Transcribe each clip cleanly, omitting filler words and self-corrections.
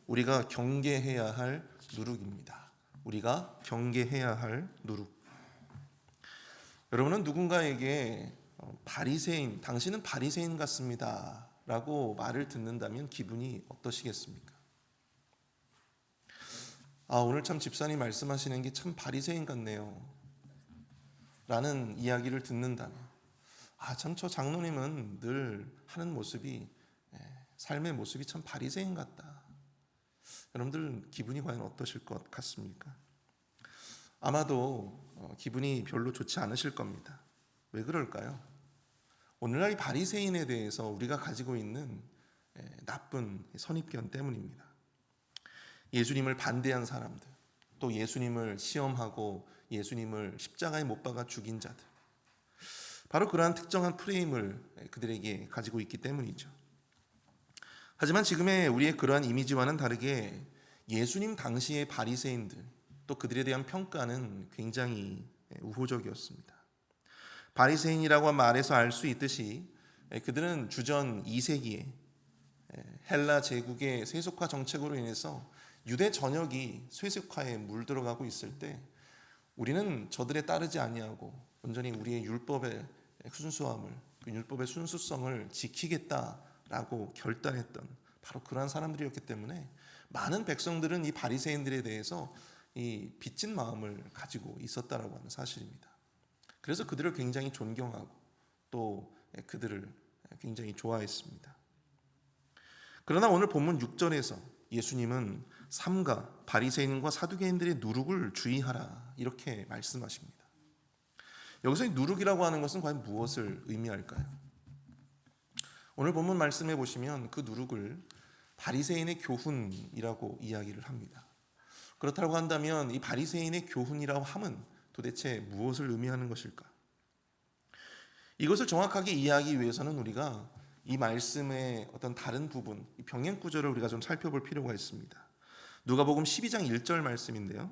우리가 경계해야 할 누룩입니다. 우리가 경계해야 할 누룩. 여러분은 누군가에게 바리새인, 당신은 바리새인 같습니다 라고 말을 듣는다면 기분이 어떠시겠습니까? 오늘 참 집사님 말씀하시는 게 참 바리새인 같네요 라는 이야기를 듣는다면, 참 저 장로님은 늘 하는 모습이, 삶의 모습이 참 바리새인 같다. 여러분들 기분이 과연 어떠실 것 같습니까? 아마도 기분이 별로 좋지 않으실 겁니다. 왜 그럴까요? 오늘날 이 바리새인에 대해서 우리가 가지고 있는 나쁜 선입견 때문입니다. 예수님을 반대한 사람들, 또 예수님을 시험하고 예수님을 십자가에 못 박아 죽인 자들, 바로 그러한 특정한 프레임을 그들에게 가지고 있기 때문이죠. 하지만 지금의 우리의 그러한 이미지와는 다르게 예수님 당시의 바리새인들, 또 그들에 대한 평가는 굉장히 우호적이었습니다. 바리새인이라고 말해서 알 수 있듯이 그들은 주전 2세기에 헬라 제국의 세속화 정책으로 인해서 유대 전역이 세속화에 물들어가고 있을 때 우리는 저들에 따르지 아니하고 온전히 우리의 율법의 순수함을, 그 율법의 순수성을 지키겠다라고 결단했던 바로 그러한 사람들이었기 때문에 많은 백성들은 이 바리새인들에 대해서 이 빚진 마음을 가지고 있었다라고 하는 사실입니다. 그래서 그들을 굉장히 존경하고 또 그들을 굉장히 좋아했습니다. 그러나 오늘 본문 6절에서 예수님은 삼가 바리새인과 사두개인들의 누룩을 주의하라 이렇게 말씀하십니다. 여기서 이 누룩이라고 하는 것은 과연 무엇을 의미할까요? 오늘 본문 말씀해 보시면 그 누룩을 바리새인의 교훈이라고 이야기를 합니다. 그렇다고 한다면 이 바리새인의 교훈이라고 함은 도대체 무엇을 의미하는 것일까? 이것을 정확하게 이해하기 위해서는 우리가 이 말씀의 어떤 다른 부분, 병행 구절을 우리가 좀 살펴볼 필요가 있습니다. 누가복음 12장 1절 말씀인데요.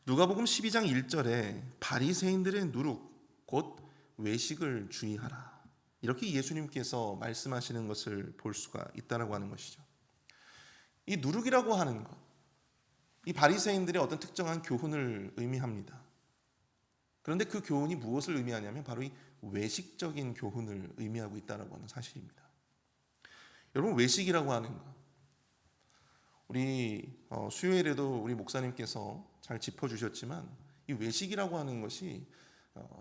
누가복음 12장 1절에 바리새인들의 누룩, 곧 외식을 주의하라. 이렇게 예수님께서 말씀하시는 것을 볼 수가 있다라고 하는 것이죠. 이 누룩이라고 하는 것, 이 바리새인들의 어떤 특정한 교훈을 의미합니다. 그런데 그 교훈이 무엇을 의미하냐면 바로 이 외식적인 교훈을 의미하고 있다라고 하는 사실입니다. 여러분, 외식이라고 하는 것, 우리 수요일에도 우리 목사님께서 잘 짚어주셨지만 이 외식이라고 하는 것이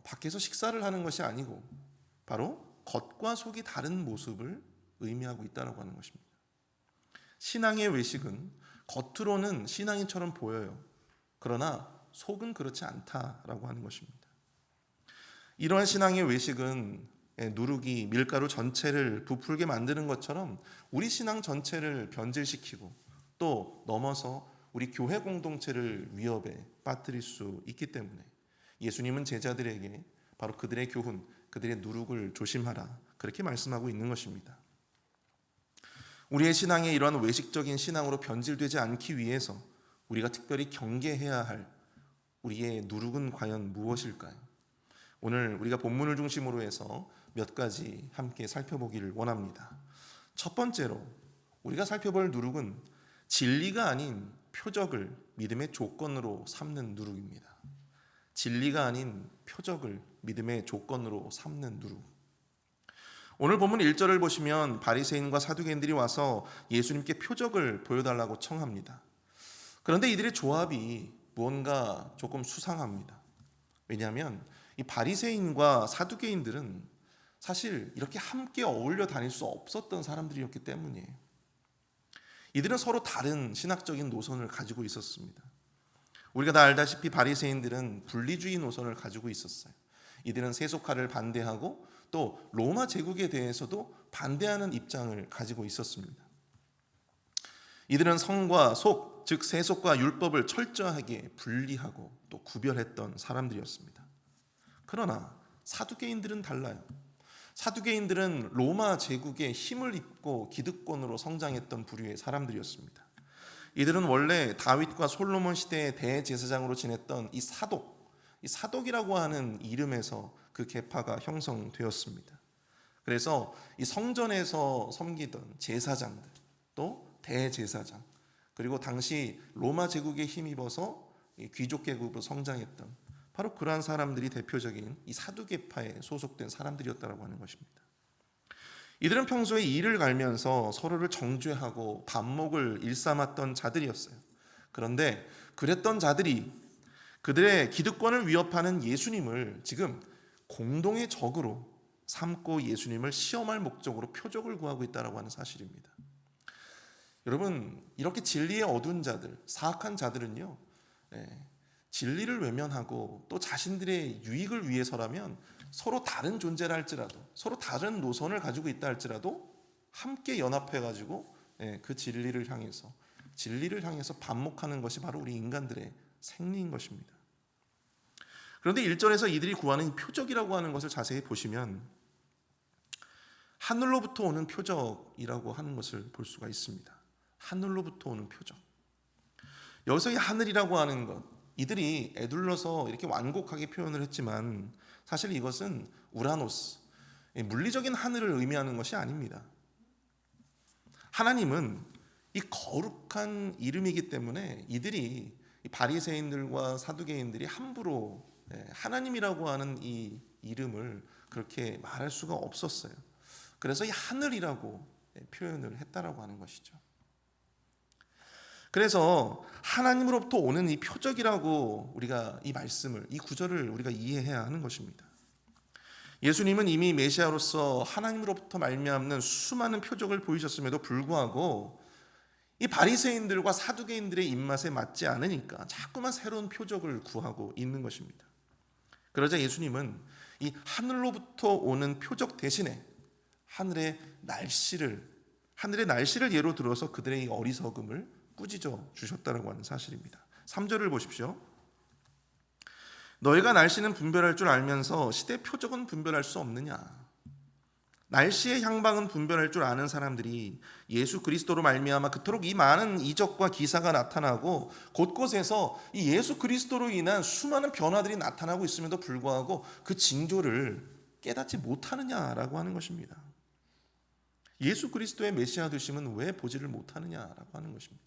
밖에서 식사를 하는 것이 아니고 바로 겉과 속이 다른 모습을 의미하고 있다라고 하는 것입니다. 신앙의 외식은 겉으로는 신앙인처럼 보여요. 그러나 속은 그렇지 않다라고 하는 것입니다. 이러한 신앙의 외식은 누룩이 밀가루 전체를 부풀게 만드는 것처럼 우리 신앙 전체를 변질시키고 또 넘어서 우리 교회 공동체를 위협에 빠뜨릴 수 있기 때문에 예수님은 제자들에게 바로 그들의 교훈, 그들의 누룩을 조심하라 그렇게 말씀하고 있는 것입니다. 우리의 신앙이 이러한 외식적인 신앙으로 변질되지 않기 위해서 우리가 특별히 경계해야 할 우리의 누룩은 과연 무엇일까요? 오늘 우리가 본문을 중심으로 해서 몇 가지 함께 살펴보기를 원합니다. 첫 번째로 우리가 살펴볼 누룩은 진리가 아닌 표적을 믿음의 조건으로 삼는 누룩입니다. 진리가 아닌 표적을 믿음의 조건으로 삼는 누룩. 오늘 본문 1절을 보시면 바리새인과 사두개인들이 와서 예수님께 표적을 보여달라고 청합니다. 그런데 이들의 조합이 무언가 조금 수상합니다. 왜냐하면 이 바리새인과 사두개인들은 사실 이렇게 함께 어울려 다닐 수 없었던 사람들이었기 때문이에요. 이들은 서로 다른 신학적인 노선을 가지고 있었습니다. 우리가 다 알다시피 바리새인들은 분리주의 노선을 가지고 있었어요. 이들은 세속화를 반대하고 또 로마 제국에 대해서도 반대하는 입장을 가지고 있었습니다. 이들은 성과 속, 즉 세속과 율법을 철저하게 분리하고 또 구별했던 사람들이었습니다. 그러나 사두개인들은 달라요. 사두개인들은 로마 제국의 힘을 입고 기득권으로 성장했던 부류의 사람들이었습니다. 이들은 원래 다윗과 솔로몬 시대의 대제사장으로 지냈던 이 사독이라고 하는 이름에서 그 계파가 형성되었습니다. 그래서 이 성전에서 섬기던 제사장들, 또 대제사장, 그리고 당시 로마 제국에 힘입어서 귀족 계급으로 성장했던 바로 그러한 사람들이 대표적인 이 사두개파에 소속된 사람들이었다고 하는 것입니다. 이들은 평소에 이를 갈면서 서로를 정죄하고 반목을 일삼았던 자들이었어요. 그런데 그랬던 자들이 그들의 기득권을 위협하는 예수님을 지금 공동의 적으로 삼고 예수님을 시험할 목적으로 표적을 구하고 있다고 하는 사실입니다. 여러분, 이렇게 진리의 어두운 자들, 사악한 자들은요, 진리를 외면하고 또 자신들의 유익을 위해서라면 서로 다른 존재라 할지라도, 서로 다른 노선을 가지고 있다 할지라도 함께 연합해가지고 그 진리를 향해서 반목하는 것이 바로 우리 인간들의 생리인 것입니다. 그런데 1절에서 이들이 구하는 표적이라고 하는 것을 자세히 보시면 하늘로부터 오는 표적이라고 하는 것을 볼 수가 있습니다. 하늘로부터 오는 표적. 여기서 이 하늘이라고 하는 것, 이들이 에둘러서 이렇게 완곡하게 표현을 했지만 사실 이것은 우라노스, 물리적인 하늘을 의미하는 것이 아닙니다. 하나님은 이 거룩한 이름이기 때문에 이들이 바리새인들과 사두개인들이 함부로 하나님이라고 하는 이 이름을 그렇게 말할 수가 없었어요. 그래서 이 하늘이라고 표현을 했다라고 하는 것이죠. 그래서 하나님으로부터 오는 이 표적이라고 우리가 이 말씀을, 이 구절을 우리가 이해해야 하는 것입니다. 예수님은 이미 메시아로서 하나님으로부터 말미암는 수많은 표적을 보이셨음에도 불구하고 이 바리새인들과 사두개인들의 입맛에 맞지 않으니까 자꾸만 새로운 표적을 구하고 있는 것입니다. 그러자 예수님은 이 하늘로부터 오는 표적 대신에 하늘의 날씨를 예로 들어서 그들의 이 어리석음을 꾸짖어 주셨다고 하는 사실입니다. 3절을 보십시오. 너희가 날씨는 분별할 줄 알면서 시대 표적은 분별할 수 없느냐? 날씨의 향방은 분별할 줄 아는 사람들이 예수 그리스도로 말미암아 그토록 이 많은 이적과 기사가 나타나고 곳곳에서 이 예수 그리스도로 인한 수많은 변화들이 나타나고 있음에도 불구하고 그 징조를 깨닫지 못하느냐라고 하는 것입니다. 예수 그리스도의 메시아 되심은 왜 보지를 못하느냐라고 하는 것입니다.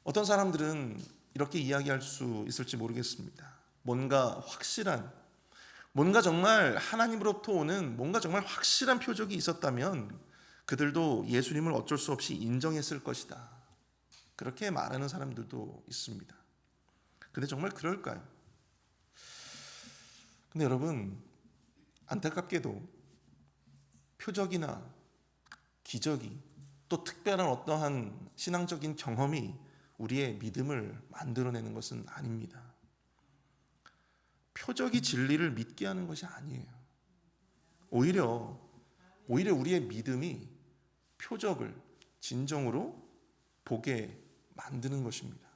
어떤 사람들은 이렇게 이야기할 수 있을지 모르겠습니다. 뭔가 정말 하나님으로부터 오는 뭔가 정말 확실한 표적이 있었다면 그들도 예수님을 어쩔 수 없이 인정했을 것이다. 그렇게 말하는 사람들도 있습니다. 근데 정말 그럴까요? 근데 여러분, 안타깝게도 표적이나 기적이 또 특별한 어떠한 신앙적인 경험이 우리의 믿음을 만들어내는 것은 아닙니다. 표적이 진리를 믿게 하는 것이 아니에요. 오히려 우리의 믿음이 표적을 진정으로 보게 만드는 것입니다.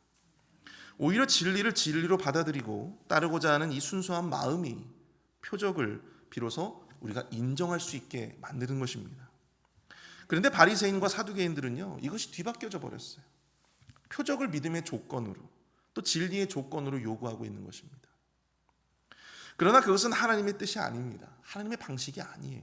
오히려 진리를 진리로 받아들이고 따르고자 하는 이 순수한 마음이 표적을 비로소 우리가 인정할 수 있게 만드는 것입니다. 그런데 바리새인과 사두개인들은요, 이것이 뒤바뀌어져 버렸어요. 표적을 믿음의 조건으로, 또 진리의 조건으로 요구하고 있는 것입니다. 그러나 그것은 하나님의 뜻이 아닙니다. 하나님의 방식이 아니에요.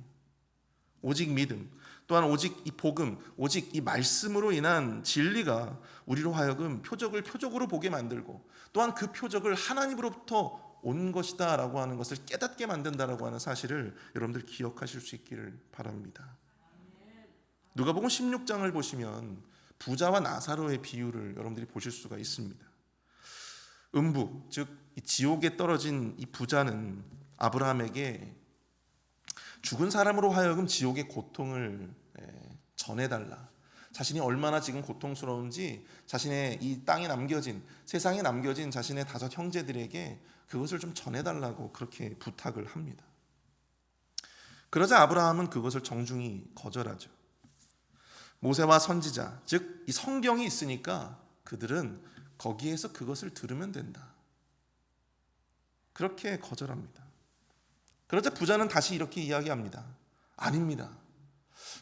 오직 믿음, 또한 오직 이 복음, 오직 이 말씀으로 인한 진리가 우리로 하여금 표적을 표적으로 보게 만들고, 또한 그 표적을 하나님으로부터 온 것이다 라고 하는 것을 깨닫게 만든다라고 하는 사실을 여러분들 기억하실 수 있기를 바랍니다. 누가복음 16장을 보시면 부자와 나사로의 비유를 여러분들이 보실 수가 있습니다. 음부, 즉 지옥에 떨어진 이 부자는 아브라함에게 죽은 사람으로 하여금 지옥의 고통을 전해달라, 자신이 얼마나 지금 고통스러운지 자신의 이 땅에 남겨진, 세상에 남겨진 자신의 5 형제들에게 그것을 좀 전해달라고 그렇게 부탁을 합니다. 그러자 아브라함은 그것을 정중히 거절하죠. 모세와 선지자, 즉 이 성경이 있으니까 그들은 거기에서 그것을 들으면 된다, 그렇게 거절합니다. 그러자 부자는 다시 이렇게 이야기합니다. 아닙니다.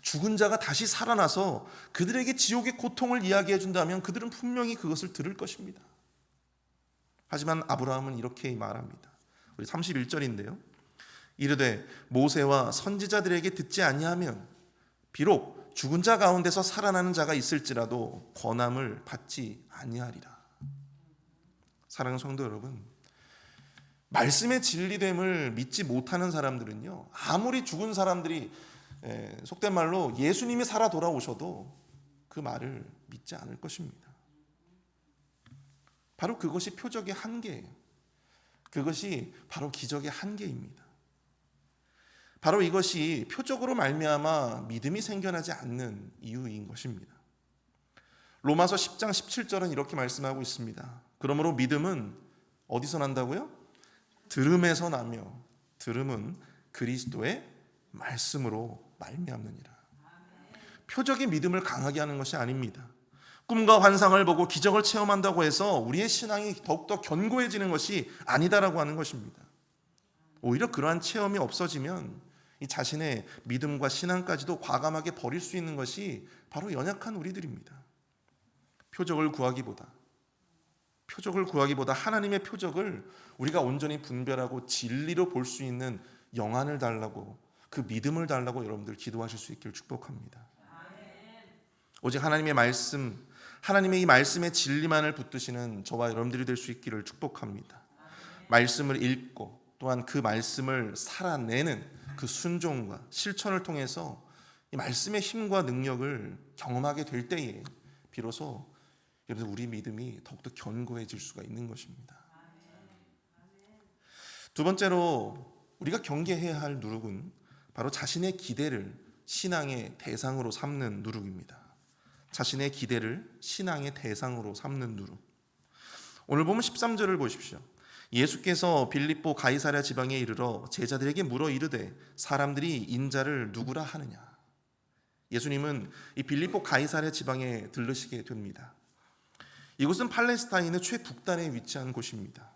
죽은 자가 다시 살아나서 그들에게 지옥의 고통을 이야기해 준다면 그들은 분명히 그것을 들을 것입니다. 하지만 아브라함은 이렇게 말합니다. 우리 31절인데요. 이르되 모세와 선지자들에게 듣지 아니하면 비록 죽은 자 가운데서 살아나는 자가 있을지라도 권함을 받지 아니하리라. 사랑하는 성도 여러분, 말씀의 진리됨을 믿지 못하는 사람들은요, 아무리 죽은 사람들이 속된 말로 예수님이 살아 돌아오셔도 그 말을 믿지 않을 것입니다. 바로 그것이 표적의 한계예요. 그것이 바로 기적의 한계입니다. 바로 이것이 표적으로 말미암아 믿음이 생겨나지 않는 이유인 것입니다. 로마서 10장 17절은 이렇게 말씀하고 있습니다. 그러므로 믿음은 어디서 난다고요? 들음에서 나며 들음은 그리스도의 말씀으로 말미암느니라. 표적이 믿음을 강하게 하는 것이 아닙니다. 꿈과 환상을 보고 기적을 체험한다고 해서 우리의 신앙이 더욱더 견고해지는 것이 아니다라고 하는 것입니다. 오히려 그러한 체험이 없어지면 이 자신의 믿음과 신앙까지도 과감하게 버릴 수 있는 것이 바로 연약한 우리들입니다. 표적을 구하기보다 하나님의 표적을 우리가 온전히 분별하고 진리로 볼 수 있는 영안을 달라고, 그 믿음을 달라고 여러분들 기도하실 수 있기를 축복합니다. 오직 하나님의 말씀, 하나님의 이 말씀의 진리만을 붙드시는 저와 여러분들이 될 수 있기를 축복합니다. 말씀을 읽고 또한 그 말씀을 살아내는 그 순종과 실천을 통해서 이 말씀의 힘과 능력을 경험하게 될 때에 비로소 여러분 우리 믿음이 더욱더 견고해질 수가 있는 것입니다. 두 번째로 우리가 경계해야 할 누룩은 바로 자신의 기대를 신앙의 대상으로 삼는 누룩입니다. 자신의 기대를 신앙의 대상으로 삼는 누룩. 오늘 보면 13절을 보십시오. 예수께서 빌립보 가이사랴 지방에 이르러 제자들에게 물어 이르되 사람들이 인자를 누구라 하느냐. 예수님은 이 빌립보 가이사랴 지방에 들르시게 됩니다. 이곳은 팔레스타인의 최북단에 위치한 곳입니다.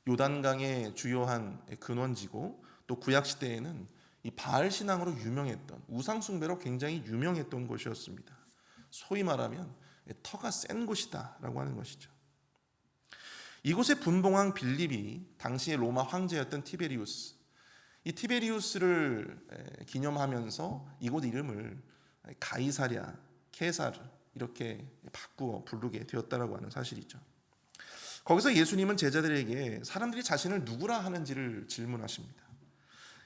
요단강의 주요한 근원지고 또 구약 시대에는 이 바알 신앙으로 유명했던, 우상 숭배로 굉장히 유명했던 곳이었습니다. 소위 말하면 터가 센 곳이다라고 하는 것이죠. 이곳에 분봉왕 빌립이 당시의 로마 황제였던 티베리우스, 이 티베리우스를 기념하면서 이곳 이름을 가이사랴, 케사르 이렇게 바꾸어 부르게 되었다라고 하는 사실이죠. 거기서 예수님은 제자들에게 사람들이 자신을 누구라 하는지를 질문하십니다.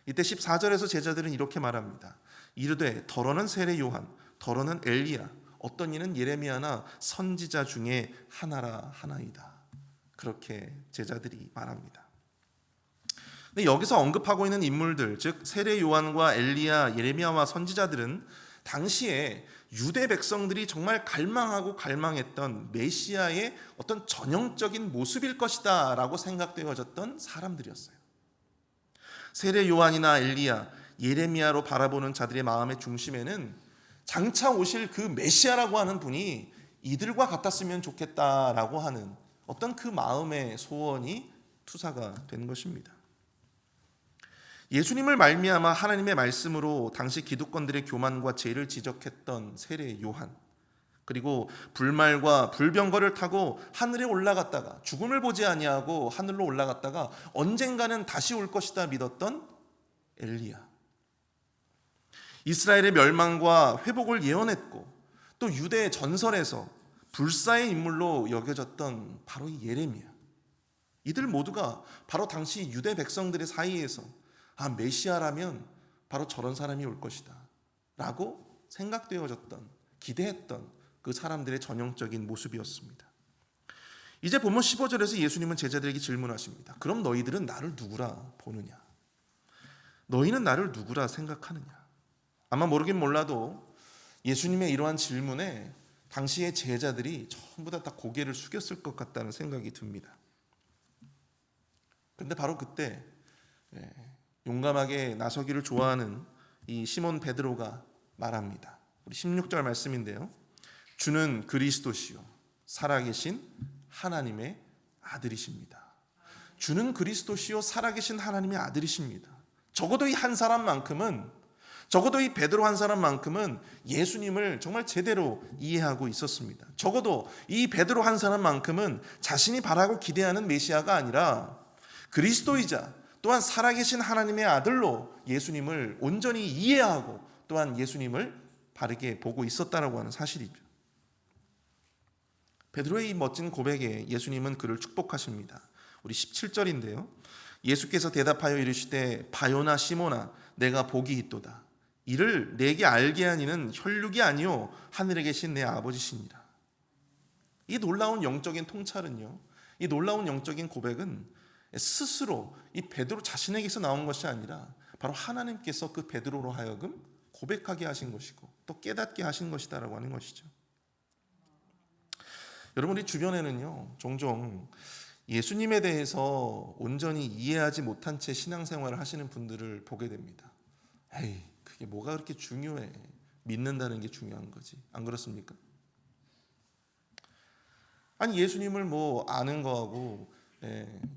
이때 14절에서 제자들은 이렇게 말합니다. 이르되 더러는 세례 요한, 더러는 엘리야, 어떤 이는 예레미야나 선지자 중에 하나라 하나이다. 그렇게 제자들이 말합니다. 근데 여기서 언급하고 있는 인물들, 즉 세례 요한과 엘리야, 예레미야와 선지자들은 당시에 유대 백성들이 정말 갈망하고 갈망했던 메시아의 어떤 전형적인 모습일 것이다 라고 생각되어졌던 사람들이었어요. 세례 요한이나 엘리야, 예레미야로 바라보는 자들의 마음의 중심에는 장차 오실 그 메시아라고 하는 분이 이들과 같았으면 좋겠다라고 하는 어떤 그 마음의 소원이 투사가 된 것입니다. 예수님을 말미암아 하나님의 말씀으로 당시 기득권들의 교만과 죄를 지적했던 세례 요한, 그리고 불말과 불병거를 타고 하늘에 올라갔다가 죽음을 보지 아니하고 하늘로 올라갔다가 언젠가는 다시 올 것이다 믿었던 엘리야, 이스라엘의 멸망과 회복을 예언했고 또 유대의 전설에서 불사의 인물로 여겨졌던 바로 이 예레미야, 이들 모두가 바로 당시 유대 백성들의 사이에서 메시아라면 바로 저런 사람이 올 것이다 라고 생각되어졌던, 기대했던 그 사람들의 전형적인 모습이었습니다. 이제 본문 15절에서 예수님은 제자들에게 질문하십니다. 그럼 너희들은 나를 누구라 보느냐? 너희는 나를 누구라 생각하느냐? 아마 모르긴 몰라도 예수님의 이러한 질문에 당시의 제자들이 전부 다 고개를 숙였을 것 같다는 생각이 듭니다. 그런데 바로 그때 용감하게 나서기를 좋아하는 이 시몬 베드로가 말합니다. 우리 16절 말씀인데요. 주는 그리스도시요 살아계신 하나님의 아들이십니다. 주는 그리스도시요 살아계신 하나님의 아들이십니다. 적어도 이 한 사람만큼은, 적어도 이 베드로 한 사람만큼은 예수님을 정말 제대로 이해하고 있었습니다. 적어도 이 베드로 한 사람만큼은 자신이 바라고 기대하는 메시아가 아니라 그리스도이자 또한 살아계신 하나님의 아들로 예수님을 온전히 이해하고 또한 예수님을 바르게 보고 있었다라고 하는 사실이죠. 베드로의 이 멋진 고백에 예수님은 그를 축복하십니다. 우리 17절인데요. 예수께서 대답하여 이르시되 바요나 시모나 내가 복이 있도다. 이를 내게 알게 하니는 혈육이 아니요 하늘에 계신 내 아버지시니라. 이 놀라운 영적인 통찰은요, 이 놀라운 영적인 고백은 스스로 이 베드로 자신에게서 나온 것이 아니라 바로 하나님께서 그 베드로로 하여금 고백하게 하신 것이고 또 깨닫게 하신 것이다라고 하는 것이죠. 여러분, 우리 주변에는요 종종 예수님에 대해서 온전히 이해하지 못한 채 신앙생활을 하시는 분들을 보게 됩니다. 에이, 그게 뭐가 그렇게 중요해? 믿는다는 게 중요한 거지. 안 그렇습니까? 아니, 예수님을 뭐 아는 거하고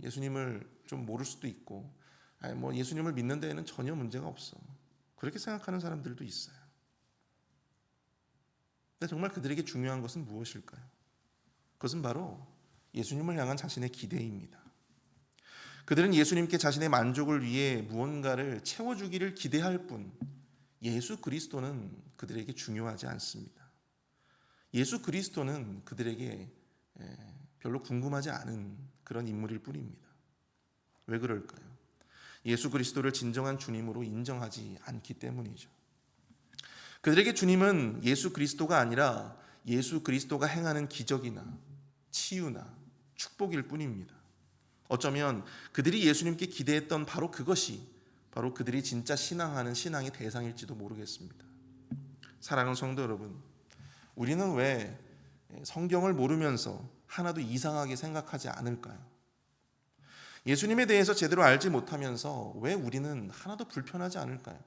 예수님을 좀 모를 수도 있고, 아니 뭐 예수님을 믿는 데에는 전혀 문제가 없어. 그렇게 생각하는 사람들도 있어요. 근데 정말 그들에게 중요한 것은 무엇일까요? 그것은 바로 예수님을 향한 자신의 기대입니다. 그들은 예수님께 자신의 만족을 위해 무언가를 채워주기를 기대할 뿐 예수 그리스도는 그들에게 중요하지 않습니다. 예수 그리스도는 그들에게 별로 궁금하지 않은 그런 인물일 뿐입니다. 왜 그럴까요? 예수 그리스도를 진정한 주님으로 인정하지 않기 때문이죠. 그들에게 주님은 예수 그리스도가 아니라 예수 그리스도가 행하는 기적이나 치유나 축복일 뿐입니다. 어쩌면 그들이 예수님께 기대했던 바로 그것이 바로 그들이 진짜 신앙하는 신앙의 대상일지도 모르겠습니다. 사랑하는 성도 여러분, 우리는 왜 성경을 모르면서 하나도 이상하게 생각하지 않을까요? 예수님에 대해서 제대로 알지 못하면서 왜 우리는 하나도 불편하지 않을까요?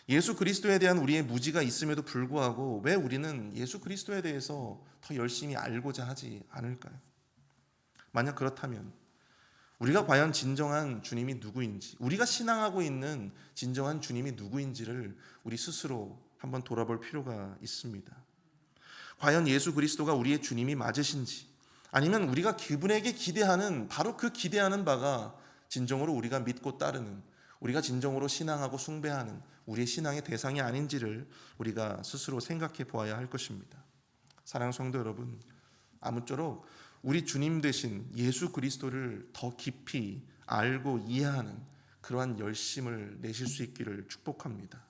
예수 그리스도에 대한 우리의 무지가 있음에도 불구하고 왜 우리는 예수 그리스도에 대해서 더 열심히 알고자 하지 않을까요? 만약 그렇다면 우리가 과연 진정한 주님이 누구인지, 우리가 신앙하고 있는 진정한 주님이 누구인지를 우리 스스로 한번 돌아볼 필요가 있습니다. 과연 예수 그리스도가 우리의 주님이 맞으신지, 아니면 우리가 그분에게 기대하는 바로 그 기대하는 바가 진정으로 우리가 믿고 따르는, 우리가 진정으로 신앙하고 숭배하는 우리의 신앙의 대상이 아닌지를 우리가 스스로 생각해 보아야 할 것입니다. 사랑하는 성도 여러분, 아무쪼록 우리 주님 되신 예수 그리스도를 더 깊이 알고 이해하는 그러한 열심을 내실 수 있기를 축복합니다.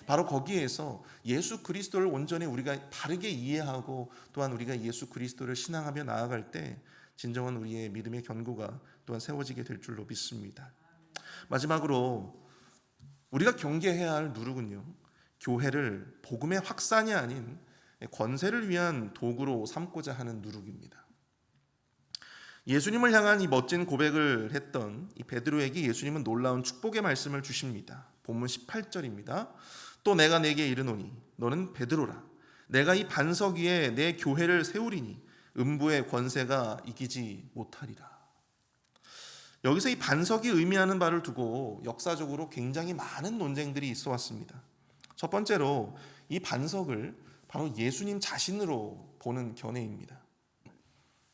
바로 거기에서 예수 그리스도를 온전히 우리가 바르게 이해하고 또한 우리가 예수 그리스도를 신앙하며 나아갈 때 진정한 우리의 믿음의 견고가 또한 세워지게 될 줄로 믿습니다. 마지막으로 우리가 경계해야 할 누룩은요, 교회를 복음의 확산이 아닌 권세를 위한 도구로 삼고자 하는 누룩입니다. 예수님을 향한 이 멋진 고백을 했던 이 베드로에게 예수님은 놀라운 축복의 말씀을 주십니다. 본문 18절입니다. 또 내가 네게 이르노니 너는 베드로라. 내가 이 반석 위에 내 교회를 세우리니 음부의 권세가 이기지 못하리라. 여기서 이 반석이 의미하는 바를 두고 역사적으로 굉장히 많은 논쟁들이 있어 왔습니다. 첫 번째로 이 반석을 바로 예수님 자신으로 보는 견해입니다.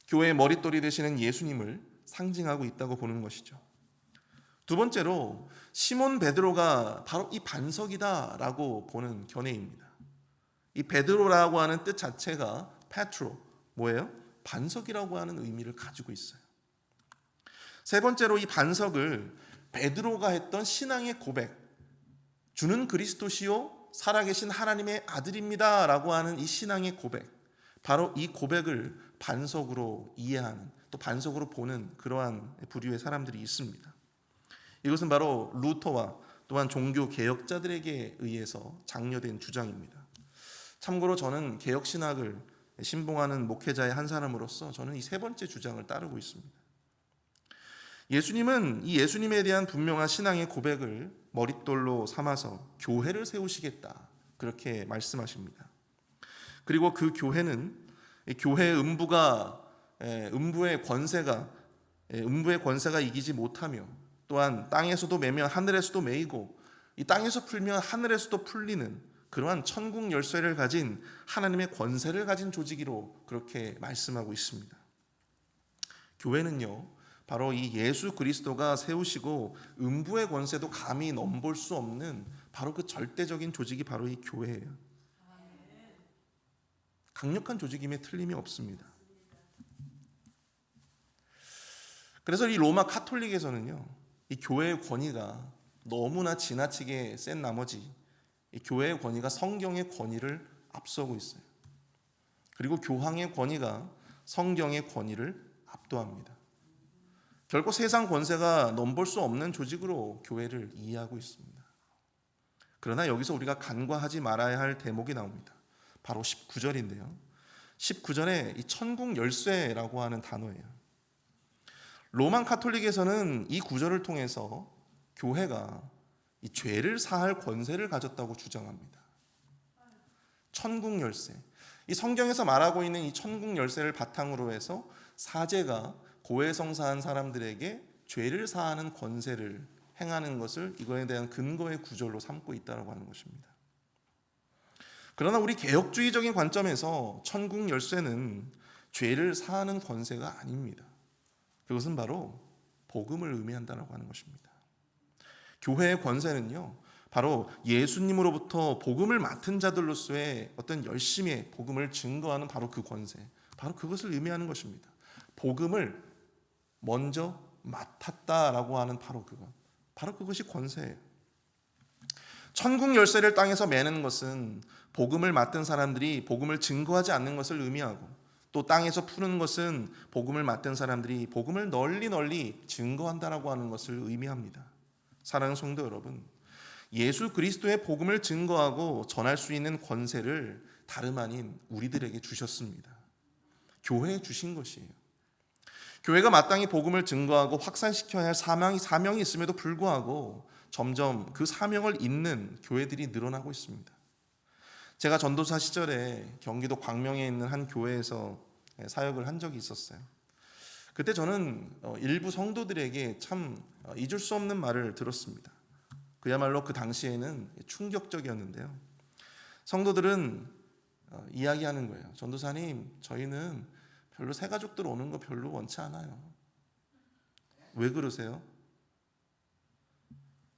교회의 머릿돌이 되시는 예수님을 상징하고 있다고 보는 것이죠. 두 번째로 시몬 베드로가 바로 이 반석이다라고 보는 견해입니다. 이 베드로라고 하는 뜻 자체가 페트로, 뭐예요? 반석이라고 하는 의미를 가지고 있어요. 세 번째로 이 반석을 베드로가 했던 신앙의 고백, 주는 그리스도시요 살아계신 하나님의 아들입니다 라고 하는 이 신앙의 고백, 바로 이 고백을 반석으로 이해하는, 또 반석으로 보는 그러한 부류의 사람들이 있습니다. 이것은 바로 루터와 또한 종교 개혁자들에게 의해서 장려된 주장입니다. 참고로 저는 개혁신학을 신봉하는 목회자의 한 사람으로서 저는 이 세 번째 주장을 따르고 있습니다. 예수님은 이 예수님에 대한 분명한 신앙의 고백을 머릿돌로 삼아서 교회를 세우시겠다, 그렇게 말씀하십니다. 그리고 그 교회는 교회의 음부의 권세가 이기지 못하며 또한 땅에서도 매면 하늘에서도 매이고 이 땅에서 풀면 하늘에서도 풀리는 그러한 천국 열쇠를 가진 하나님의 권세를 가진 조직이로 그렇게 말씀하고 있습니다. 교회는요, 바로 이 예수 그리스도가 세우시고 음부의 권세도 감히 넘볼 수 없는 바로 그 절대적인 조직이 바로 이 교회예요. 강력한 조직임에 틀림이 없습니다. 그래서 이 로마 카톨릭에서는요, 이 교회의 권위가 너무나 지나치게 센 나머지 이 교회의 권위가 성경의 권위를 앞서고 있어요. 그리고 교황의 권위가 성경의 권위를 압도합니다. 결코 세상 권세가 넘볼 수 없는 조직으로 교회를 이해하고 있습니다. 그러나 여기서 우리가 간과하지 말아야 할 대목이 나옵니다. 바로 19절인데요. 19절에 이 천국 열쇠라고 하는 단어예요. 로만 카톨릭에서는 이 구절을 통해서 교회가 이 죄를 사할 권세를 가졌다고 주장합니다. 천국 열쇠. 이 성경에서 말하고 있는 이 천국 열쇠를 바탕으로 해서 사제가 고해성사한 사람들에게 죄를 사하는 권세를 행하는 것을 이거에 대한 근거의 구절로 삼고 있다고 하는 것입니다. 그러나 우리 개혁주의적인 관점에서 천국 열쇠는 죄를 사하는 권세가 아닙니다. 그것은 바로 복음을 의미한다고 하는 것입니다. 교회의 권세는요, 바로 예수님으로부터 복음을 맡은 자들로서의 어떤 열심의 복음을 증거하는 바로 그 권세, 바로 그것을 의미하는 것입니다. 복음을 먼저 맡았다라고 하는 바로 그것이 권세예요. 천국 열쇠를 땅에서 매는 것은 복음을 맡은 사람들이 복음을 증거하지 않는 것을 의미하고, 또 땅에서 푸는 것은 복음을 맡은 사람들이 복음을 널리 증거한다라고 하는 것을 의미합니다. 사랑하는 성도 여러분, 예수 그리스도의 복음을 증거하고 전할 수 있는 권세를 다름 아닌 우리들에게 주셨습니다. 교회에 주신 것이에요. 교회가 마땅히 복음을 증거하고 확산시켜야 할 사명이 있음에도 불구하고 점점 그 사명을 잇는 교회들이 늘어나고 있습니다. 제가 전도사 시절에 경기도 광명에 있는 한 교회에서 사역을 한 적이 있었어요. 그때 저는 일부 성도들에게 참 잊을 수 없는 말을 들었습니다. 그야말로 그 당시에는 충격적이었는데요. 성도들은 이야기하는 거예요. 전도사님, 저희는 별로 새가족들 오는 거 별로 원치 않아요. 왜 그러세요?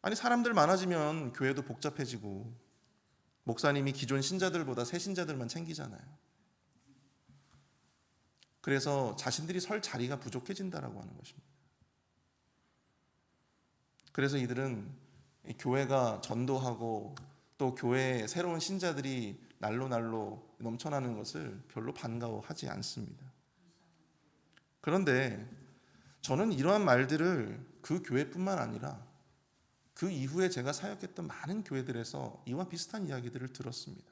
아니, 사람들 많아지면 교회도 복잡해지고 목사님이 기존 신자들보다 새 신자들만 챙기잖아요. 그래서 자신들이 설 자리가 부족해진다라고 하는 것입니다. 그래서 이들은 교회가 전도하고 또 교회에 새로운 신자들이 날로 넘쳐나는 것을 별로 반가워하지 않습니다. 그런데 저는 이러한 말들을 그 교회뿐만 아니라 그 이후에 제가 사역했던 많은 교회들에서 이와 비슷한 이야기들을 들었습니다.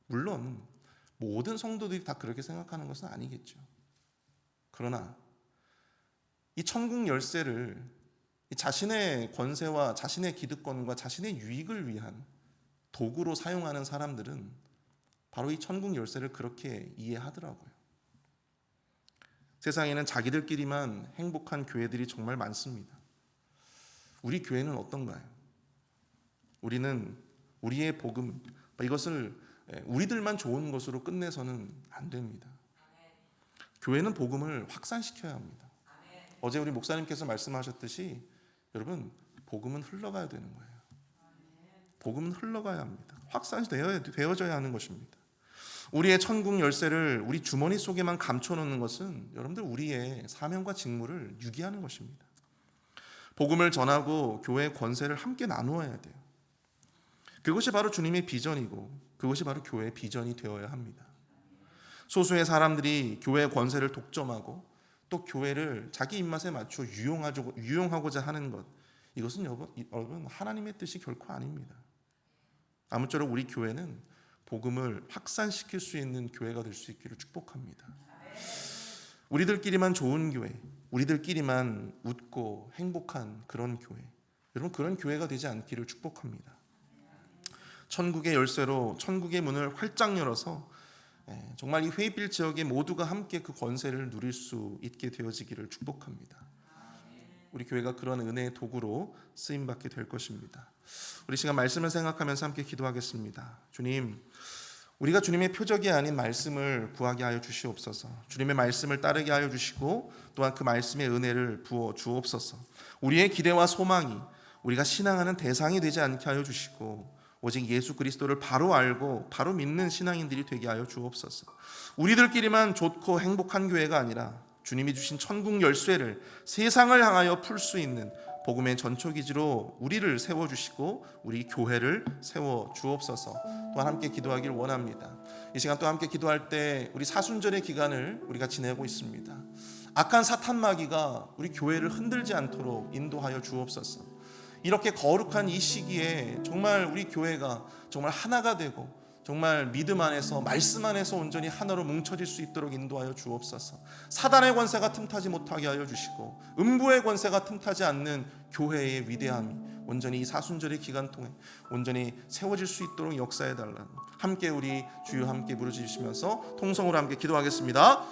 물론 모든 성도들이 다 그렇게 생각하는 것은 아니겠죠. 그러나 이 천국 열쇠를 자신의 권세와 자신의 기득권과 자신의 유익을 위한 도구로 사용하는 사람들은 바로 이 천국 열쇠를 그렇게 이해하더라고요. 세상에는 자기들끼리만 행복한 교회들이 정말 많습니다. 우리 교회는 어떤가요? 우리는 우리의 복음, 이것을 우리들만 좋은 것으로 끝내서는 안 됩니다. 교회는 복음을 확산시켜야 합니다. 어제 우리 목사님께서 말씀하셨듯이 여러분, 복음은 흘러가야 되는 거예요. 복음은 흘러가야 합니다. 확산되어져야 하는 것입니다. 우리의 천국 열쇠를 우리 주머니 속에만 감춰놓는 것은 여러분들 우리의 사명과 직무를 유기하는 것입니다. 복음을 전하고 교회의 권세를 함께 나누어야 돼요. 그것이 바로 주님의 비전이고 그것이 바로 교회의 비전이 되어야 합니다. 소수의 사람들이 교회의 권세를 독점하고 또 교회를 자기 입맛에 맞춰 유용하고자 하는 것, 이것은 여러분 하나님의 뜻이 결코 아닙니다. 아무쪼록 우리 교회는 복음을 확산시킬 수 있는 교회가 될 수 있기를 축복합니다. 우리들끼리만 좋은 교회, 우리들끼리만 웃고 행복한 그런 교회, 여러분 그런 교회가 되지 않기를 축복합니다. 천국의 열쇠로 천국의 문을 활짝 열어서 정말 이 회의빌 지역의 모두가 함께 그 권세를 누릴 수 있게 되어지기를 축복합니다. 우리 교회가 그런 은혜의 도구로 쓰임받게 될 것입니다. 우리 시간 말씀을 생각하면서 함께 기도하겠습니다. 주님, 우리가 주님의 표적이 아닌 말씀을 구하게 하여 주시옵소서. 주님의 말씀을 따르게 하여 주시고 또한 그 말씀의 은혜를 부어 주옵소서. 우리의 기대와 소망이 우리가 신앙하는 대상이 되지 않게 하여 주시고 오직 예수 그리스도를 바로 알고 바로 믿는 신앙인들이 되게 하여 주옵소서. 우리들끼리만 좋고 행복한 교회가 아니라 주님이 주신 천국 열쇠를 세상을 향하여 풀 수 있는 복음의 전초기지로 우리를 세워주시고 우리 교회를 세워주옵소서. 또한 함께 기도하길 원합니다. 이 시간 또 함께 기도할 때 우리 사순절의 기간을 우리가 지내고 있습니다. 악한 사탄 마귀가 우리 교회를 흔들지 않도록 인도하여 주옵소서. 이렇게 거룩한 이 시기에 정말 우리 교회가 정말 하나가 되고 정말 믿음 안에서 말씀 안에서 온전히 하나로 뭉쳐질 수 있도록 인도하여 주옵소서. 사단의 권세가 틈타지 못하게 하여 주시고 음부의 권세가 틈타지 않는 교회의 위대함이 온전히 이 사순절의 기간 통해 온전히 세워질 수 있도록 역사해 달라. 함께 우리 주여 함께 부르짖으시면서 통성으로 함께 기도하겠습니다.